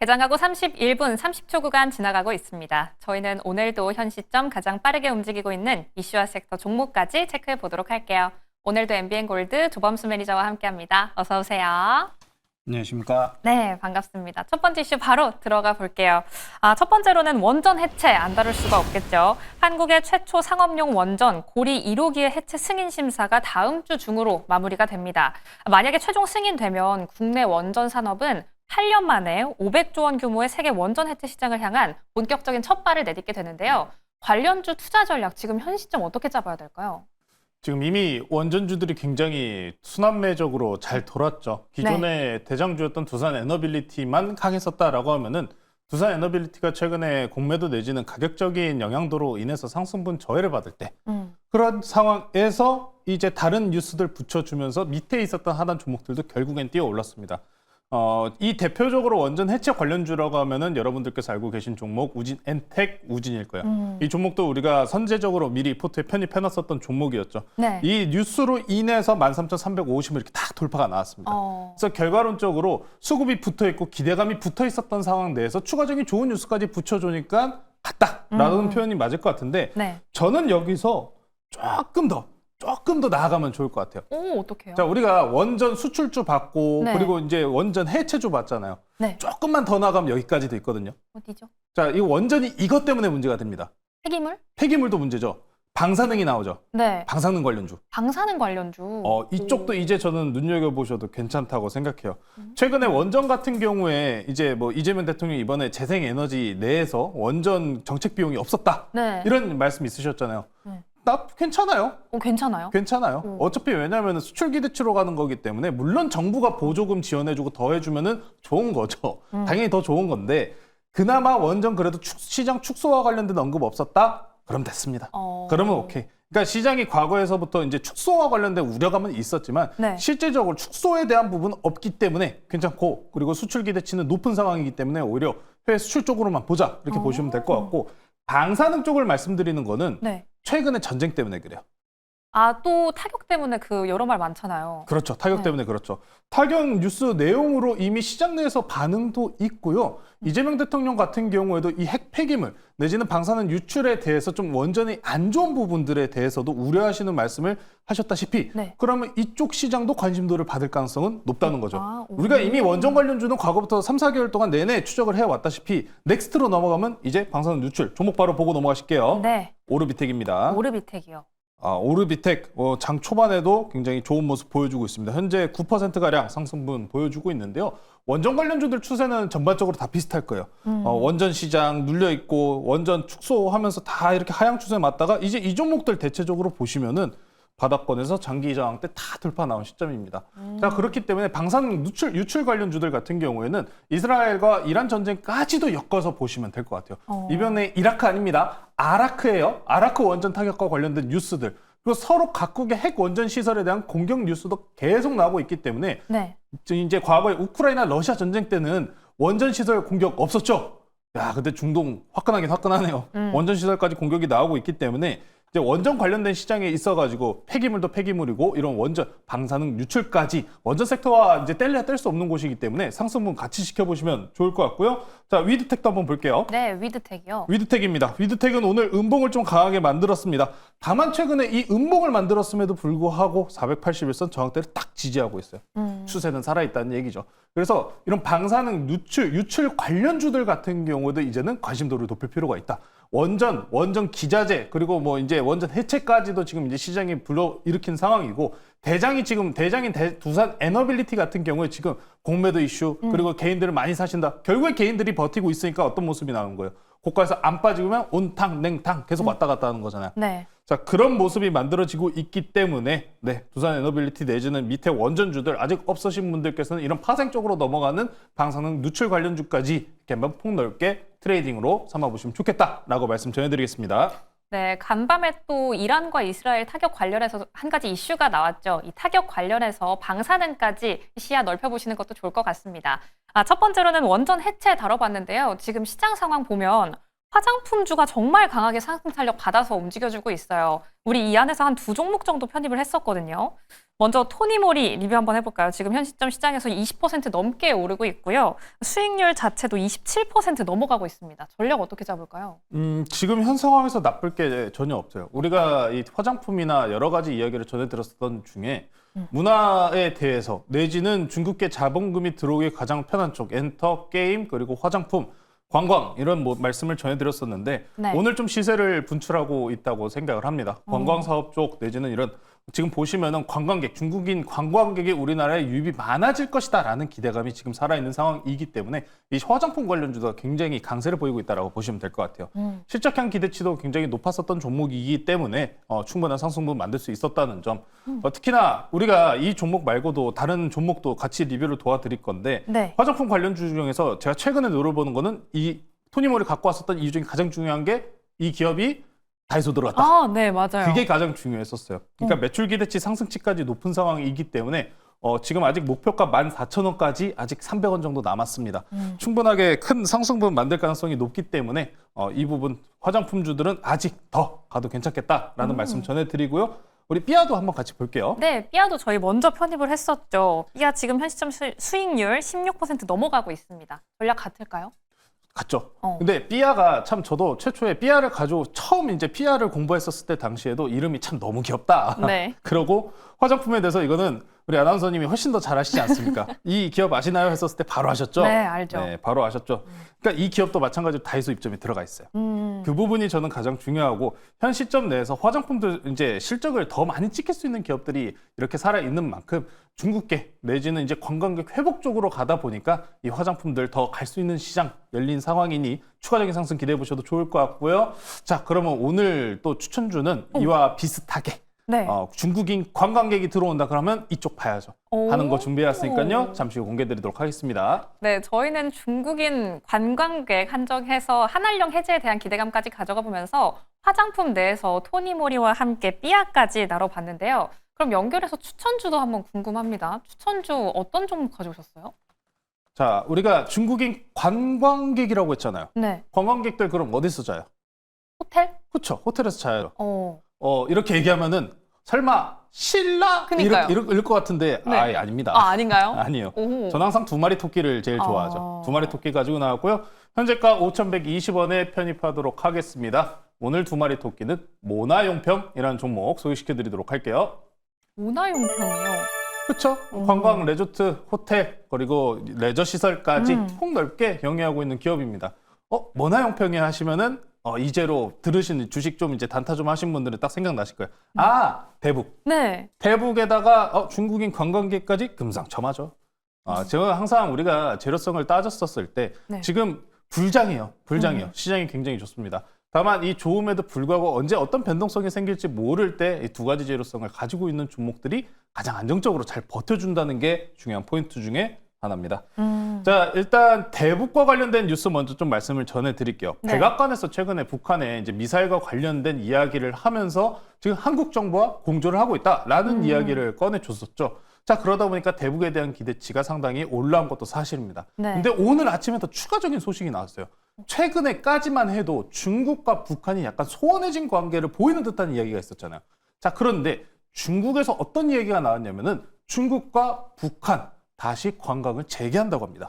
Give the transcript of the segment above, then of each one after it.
개장하고 31분 30초 구간 지나가고 있습니다. 저희는 오늘도 현 시점 가장 빠르게 움직이고 있는 이슈와 섹터 종목까지 체크해 보도록 할게요. 오늘도 MBN골드 조범수 매니저와 함께합니다. 어서 오세요. 안녕하십니까. 네, 반갑습니다. 첫 번째 이슈 바로 들어가 볼게요. 첫 번째로는 원전 해체 안 다룰 수가 없겠죠. 한국의 최초 상업용 원전 고리 1호기의 해체 승인 심사가 다음 주 중으로 마무리가 됩니다. 만약에 최종 승인되면 국내 원전 산업은 8년 만에 500조 원 규모의 세계 원전 해체 시장을 향한 본격적인 첫 발을 내딛게 되는데요. 관련주 투자 전략 지금 현 시점 어떻게 잡아야 될까요? 지금 이미 원전주들이 굉장히 순환매적으로 잘 돌았죠. 기존의 대장주였던 두산 에너빌리티만 강했었다라고 하면은 두산 에너빌리티가 최근에 공매도 내지는 가격적인 영향도로 인해서 상승분 저해를 받을 때 그런 상황에서 이제 다른 뉴스들 붙여주면서 밑에 있었던 하단 종목들도 결국엔 뛰어 올랐습니다. 이 대표적으로 원전 해체 관련주라고 하면은 여러분들께서 알고 계신 종목 우진 엔텍 우진일 거예요. 이 종목도 우리가 선제적으로 미리 포트에 편입해놨었던 종목이었죠. 네. 이 뉴스로 인해서 13,350을 이렇게 딱 돌파가 나왔습니다. 그래서 결과론적으로 수급이 붙어 있고 기대감이 붙어 있었던 상황 내에서 추가적인 좋은 뉴스까지 붙여주니까 갔다라는 표현이 맞을 것 같은데 네. 저는 여기서 조금 더 나아가면 좋을 것 같아요. 오, 어떡해요? 자, 우리가 원전 수출주 받고 네. 그리고 이제 원전 해체주 받잖아요. 네. 조금만 더 나가면 여기까지도 있거든요. 어디죠? 자, 이 원전이 이것 때문에 문제가 됩니다. 폐기물? 폐기물도 문제죠. 방사능이 나오죠. 네. 방사능 관련주. 방사능 관련주. 이쪽도 이제 저는 눈여겨보셔도 괜찮다고 생각해요. 최근에 원전 같은 경우에 이제 뭐 이재명 대통령이 이번에 재생에너지 내에서 원전 정책 비용이 없었다. 네. 이런 말씀 있으셨잖아요. 네. 나 괜찮아요. 괜찮아요? 괜찮아요. 어차피 왜냐하면 수출 기대치로 가는 거기 때문에 물론 정부가 보조금 지원해주고 더 해주면은 좋은 거죠. 당연히 더 좋은 건데 그나마 원전 그래도 시장 축소와 관련된 언급 없었다? 그럼 됐습니다. 그러면 오케이. 그러니까 시장이 과거에서부터 이제 축소와 관련된 우려감은 있었지만 네. 실제적으로 축소에 대한 부분은 없기 때문에 괜찮고 그리고 수출 기대치는 높은 상황이기 때문에 오히려 해외 수출 쪽으로만 보자 이렇게 보시면 될 것 같고 방사능 쪽을 말씀드리는 거는 네. 최근에 전쟁 때문에 그래요. 또 타격 때문에 여러 말 많잖아요. 그렇죠. 타격 네. 때문에 그렇죠. 타격 뉴스 내용으로 이미 시장 내에서 반응도 있고요. 이재명 대통령 같은 경우에도 이 핵 폐기물 내지는 방사능 유출에 대해서 좀 원전이 안 좋은 부분들에 대해서도 우려하시는 말씀을 하셨다시피 네. 그러면 이쪽 시장도 관심도를 받을 가능성은 높다는 거죠. 오. 우리가 이미 원전 관련주는 과거부터 3, 4개월 동안 내내 추적을 해왔다시피 넥스트로 넘어가면 이제 방사능 유출 종목 바로 보고 넘어가실게요. 네. 오르비텍입니다. 오르비텍이요. 오르비텍 장 초반에도 굉장히 좋은 모습 보여주고 있습니다. 현재 9%가량 상승분 보여주고 있는데요. 원전 관련주들 추세는 전반적으로 다 비슷할 거예요. 원전 시장 눌려있고 원전 축소하면서 다 이렇게 하향 추세에 맞다가 이제 이 종목들 대체적으로 보시면은 바닥권에서 장기 저항 때 다 돌파 나온 시점입니다. 자, 그렇기 때문에 방사능 유출 관련주들 같은 경우에는 이스라엘과 이란 전쟁까지도 엮어서 보시면 될 것 같아요. 이번에 이라크 아닙니다. 아라크예요. 아라크 원전 타격과 관련된 뉴스들. 그리고 서로 각국의 핵 원전 시설에 대한 공격 뉴스도 계속 나오고 있기 때문에 네. 이제 과거에 우크라이나 러시아 전쟁 때는 원전 시설 공격 없었죠. 야, 근데 중동 화끈하긴 화끈하네요. 원전 시설까지 공격이 나오고 있기 때문에 이제 원전 관련된 시장에 있어가지고 폐기물도 폐기물이고 이런 원전 방사능 유출까지 원전 섹터와 이제 뗄래야 뗄 수 없는 곳이기 때문에 상승분 같이 지켜보시면 좋을 것 같고요. 자, 위드텍도 한번 볼게요. 네, 위드텍이요. 위드텍입니다. 위드텍은 오늘 음봉을 좀 강하게 만들었습니다. 다만 최근에 이 음봉을 만들었음에도 불구하고 481선 저항대를 딱 지지하고 있어요. 추세는 살아있다는 얘기죠. 그래서 이런 방사능 유출 관련주들 같은 경우도 이제는 관심도를 높일 필요가 있다. 원전 기자재 그리고 뭐 이제 원전 해체까지도 지금 이제 시장이 불러일으킨 상황이고 대장인 두산 에너빌리티 같은 경우에 지금 공매도 이슈 그리고 개인들을 많이 사신다. 결국에 개인들이 버티고 있으니까 어떤 모습이 나오는 거예요. 고가에서 안 빠지면 온탕 냉탕 계속 왔다 갔다 하는 거잖아요. 네. 자, 그런 모습이 만들어지고 있기 때문에 두산 에너빌리티 내지는 밑에 원전주들 아직 없으신 분들께서는 이런 파생 쪽으로 넘어가는 방사능 누출 관련주까지 이렇게 한번 폭넓게 트레이딩으로 삼아보시면 좋겠다라고 말씀 전해드리겠습니다. 네, 간밤에 또 이란과 이스라엘 타격 관련해서 한 가지 이슈가 나왔죠. 이 타격 관련해서 방사능까지 시야 넓혀보시는 것도 좋을 것 같습니다. 첫 번째로는 원전 해체 다뤄봤는데요. 지금 시장 상황 보면 화장품주가 정말 강하게 상승 탄력 받아서 움직여주고 있어요. 우리 이 안에서 한 두 종목 정도 편입을 했었거든요. 먼저 토니모리 리뷰 한번 해볼까요? 지금 현 시점 시장에서 20% 넘게 오르고 있고요. 수익률 자체도 27% 넘어가고 있습니다. 전략 어떻게 잡을까요? 지금 현 상황에서 나쁠 게 전혀 없어요. 우리가 이 화장품이나 여러 가지 이야기를 전해드렸던 중에 문화에 대해서 내지는 중국계 자본금이 들어오기 가장 편한 쪽 엔터, 게임, 그리고 화장품, 관광 이런 말씀을 전해드렸었는데 네. 오늘 좀 시세를 분출하고 있다고 생각을 합니다. 관광 사업 쪽 내지는 이런 지금 보시면은 관광객, 중국인 관광객이 우리나라에 유입이 많아질 것이다라는 기대감이 지금 살아있는 상황이기 때문에 이 화장품 관련주가 굉장히 강세를 보이고 있다라고 보시면 될 것 같아요. 실적향 기대치도 굉장히 높았었던 종목이기 때문에 충분한 상승분 만들 수 있었다는 점. 특히나 우리가 이 종목 말고도 다른 종목도 같이 리뷰를 도와드릴 건데 네. 화장품 관련주 중에서 제가 최근에 노려보는 거는 이 토니모를 갖고 왔었던 이유 중에 가장 중요한 게 이 기업이 다이소 들어갔다. 아, 네, 맞아요. 그게 가장 중요했었어요. 그러니까 매출 기대치 상승치까지 높은 상황이기 때문에 지금 아직 목표가 14,000원까지 아직 300원 정도 남았습니다. 충분하게 큰 상승분 만들 가능성이 높기 때문에 이 부분 화장품주들은 아직 더 가도 괜찮겠다라는 말씀 전해드리고요. 우리 삐아도 한번 같이 볼게요. 네, 삐아도 저희 먼저 편입을 했었죠. 삐아 지금 현 시점 수익률 16% 넘어가고 있습니다. 전략 같을까요? 같죠. 근데 삐아가 참 저도 최초에 삐아를 가지고 처음 이제 삐아를 공부했었을 때 당시에도 이름이 참 너무 귀엽다. 네. 그러고 화장품에 대해서 이거는 우리 아나운서님이 훨씬 더 잘 아시지 않습니까? 이 기업 아시나요? 했었을 때 바로 아셨죠? 네, 알죠. 네, 바로 아셨죠. 그러니까 이 기업도 마찬가지로 다이소 입점이 들어가 있어요. 그 부분이 저는 가장 중요하고 현 시점 내에서 화장품들 이제 실적을 더 많이 찍힐 수 있는 기업들이 이렇게 살아 있는 만큼 중국계 내지는 이제 관광객 회복 쪽으로 가다 보니까 이 화장품들 더 갈 수 있는 시장 열린 상황이니 추가적인 상승 기대해 보셔도 좋을 것 같고요. 자, 그러면 오늘 또 추천주는 이와 비슷하게 네. 중국인 관광객이 들어온다 그러면 이쪽 봐야죠. 하는 거 준비해왔으니까요. 잠시 후 공개드리도록 하겠습니다. 네, 저희는 중국인 관광객 한정해서 한한령 해제에 대한 기대감까지 가져가 보면서 화장품 내에서 토니모리와 함께 삐아까지 나눠봤는데요. 그럼 연결해서 추천주도 한번 궁금합니다. 추천주 어떤 종목 가져오셨어요? 자, 우리가 중국인 관광객이라고 했잖아요. 네. 관광객들 그럼 어디서 자요? 호텔? 그렇죠. 호텔에서 자요. 어. 이렇게 얘기하면은 설마 신라? 그니까요. 이럴 것 같은데 네. 아닙니다. 아, 아닌가요? 아니요. 오. 저는 항상 두 마리 토끼를 제일 좋아하죠. 두 마리 토끼 가지고 나왔고요. 현재가 5,120원에 편입하도록 하겠습니다. 오늘 두 마리 토끼는 모나용평이라는 종목 소개시켜드리도록 할게요. 문화용평이요. 그렇죠. 관광, 리조트, 호텔, 그리고 레저 시설까지 폭넓게 영위하고 있는 기업입니다. 모나용평이 하시면은 이제로 들으신 주식 좀 이제 단타 좀 하신 분들은 딱 생각나실 거예요. 아, 대북. 네. 대북에다가 중국인 관광객까지 금상첨화죠. 제가 항상 우리가 재료성을 따졌었을 때 네. 지금 불장이에요. 시장이 굉장히 좋습니다. 다만 이 좋음에도 불구하고 언제 어떤 변동성이 생길지 모를 때 이 두 가지 재료성을 가지고 있는 종목들이 가장 안정적으로 잘 버텨준다는 게 중요한 포인트 중에 하나입니다. 자, 일단 대북과 관련된 뉴스 먼저 좀 말씀을 전해드릴게요. 네. 백악관에서 최근에 북한의 이제 미사일과 관련된 이야기를 하면서 지금 한국 정부와 공조를 하고 있다라는 이야기를 꺼내줬었죠. 자, 그러다 보니까 대북에 대한 기대치가 상당히 올라온 것도 사실입니다. 네. 근데 오늘 아침에 더 추가적인 소식이 나왔어요. 최근에까지만 해도 중국과 북한이 약간 소원해진 관계를 보이는 듯한 이야기가 있었잖아요. 자, 그런데 중국에서 어떤 이야기가 나왔냐면은 중국과 북한 다시 관광을 재개한다고 합니다.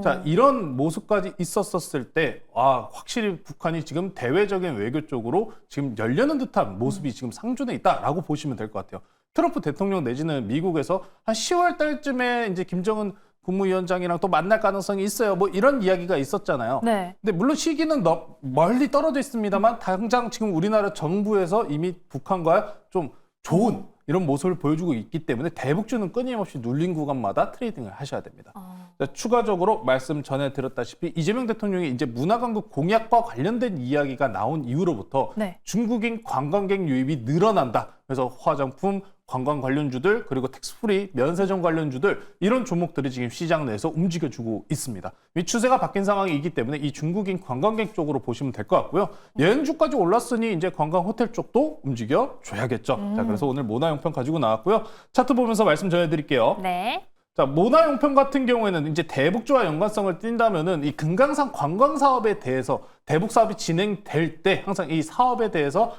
자, 이런 모습까지 있었을 때, 확실히 북한이 지금 대외적인 외교 쪽으로 지금 열려는 듯한 모습이 지금 상존해 있다라고 보시면 될 것 같아요. 트럼프 대통령 내지는 미국에서 한 10월 달쯤에 이제 김정은 국무위원장이랑 또 만날 가능성이 있어요. 뭐 이런 이야기가 있었잖아요. 네. 근데 물론 시기는 멀리 떨어져 있습니다만 당장 지금 우리나라 정부에서 이미 북한과 좀 좋은 이런 모습을 보여주고 있기 때문에 대북주는 끊임없이 눌린 구간마다 트레이딩을 하셔야 됩니다. 자, 추가적으로 말씀 전해드렸다시피 이재명 대통령이 이제 문화강국 공약과 관련된 이야기가 나온 이후로부터 네. 중국인 관광객 유입이 늘어난다. 그래서 화장품, 관광 관련주들 그리고 텍스프리, 면세점 관련주들 이런 종목들이 지금 시장 내에서 움직여주고 있습니다. 이 추세가 바뀐 상황이기 때문에 이 중국인 관광객 쪽으로 보시면 될 것 같고요. 여행주까지 올랐으니 이제 관광 호텔 쪽도 움직여줘야겠죠. 자, 그래서 오늘 모나용평 가지고 나왔고요. 차트 보면서 말씀 전해드릴게요. 네. 자, 모나용평 같은 경우에는 이제 대북주와 연관성을 띈다면은 이 금강산 관광 사업에 대해서 대북 사업이 진행될 때 항상 이 사업에 대해서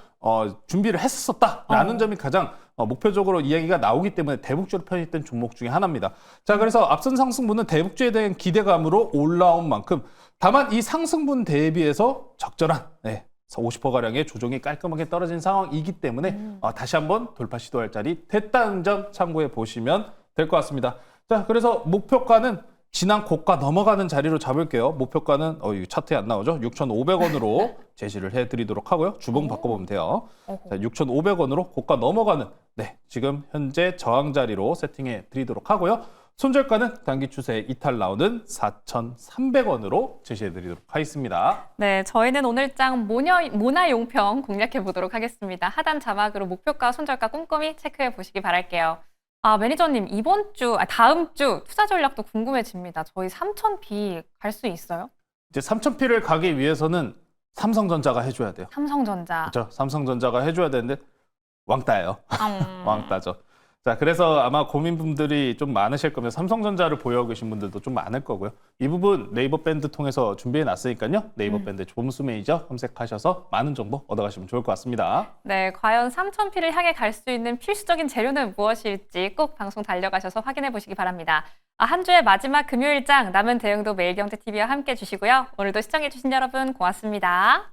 준비를 했었다라는 점이 가장 목표적으로 이야기가 나오기 때문에 대북주로 편입된 종목 중에 하나입니다. 자, 그래서 앞선 상승분은 대북주에 대한 기대감으로 올라온 만큼 다만 이 상승분 대비해서 적절한 50%가량의 조정이 깔끔하게 떨어진 상황이기 때문에 다시 한번 돌파 시도할 자리 됐다는 점 참고해 보시면 될 것 같습니다. 자, 그래서 목표가는 지난 고가 넘어가는 자리로 잡을게요. 목표가는 이 차트에 안 나오죠? 6,500원으로 제시를 해드리도록 하고요. 주봉 바꿔보면 돼요. 자, 6,500원으로 고가 넘어가는 지금 현재 저항 자리로 세팅해 드리도록 하고요. 손절가는 단기 추세 이탈 나오는 4,300원으로 제시해 드리도록 하겠습니다. 네, 저희는 오늘장 모나용평 공략해 보도록 하겠습니다. 하단 자막으로 목표가, 손절가 꼼꼼히 체크해 보시기 바랄게요. 매니저님, 다음 주 투자 전략도 궁금해집니다. 저희 3,000비 갈 수 있어요? 이제 3,000피를 가기 위해서는 삼성전자가 해줘야 돼요. 삼성전자. 그렇죠. 삼성전자가 해줘야 되는데 왕따예요. 왕따죠. 자, 그래서 아마 고민분들이 좀 많으실 거면 삼성전자를 보유하고 계신 분들도 좀 많을 거고요. 이 부분 네이버 밴드 통해서 준비해 놨으니까요. 네이버 밴드 조범수 매니저 검색하셔서 많은 정보 얻어가시면 좋을 것 같습니다. 네, 과연 3,000피를 향해 갈 수 있는 필수적인 재료는 무엇일지 꼭 방송 달려가셔서 확인해 보시기 바랍니다. 한 주의 마지막 금요일장 남은 대응도 매일경제TV와 함께 해주시고요. 오늘도 시청해 주신 여러분 고맙습니다.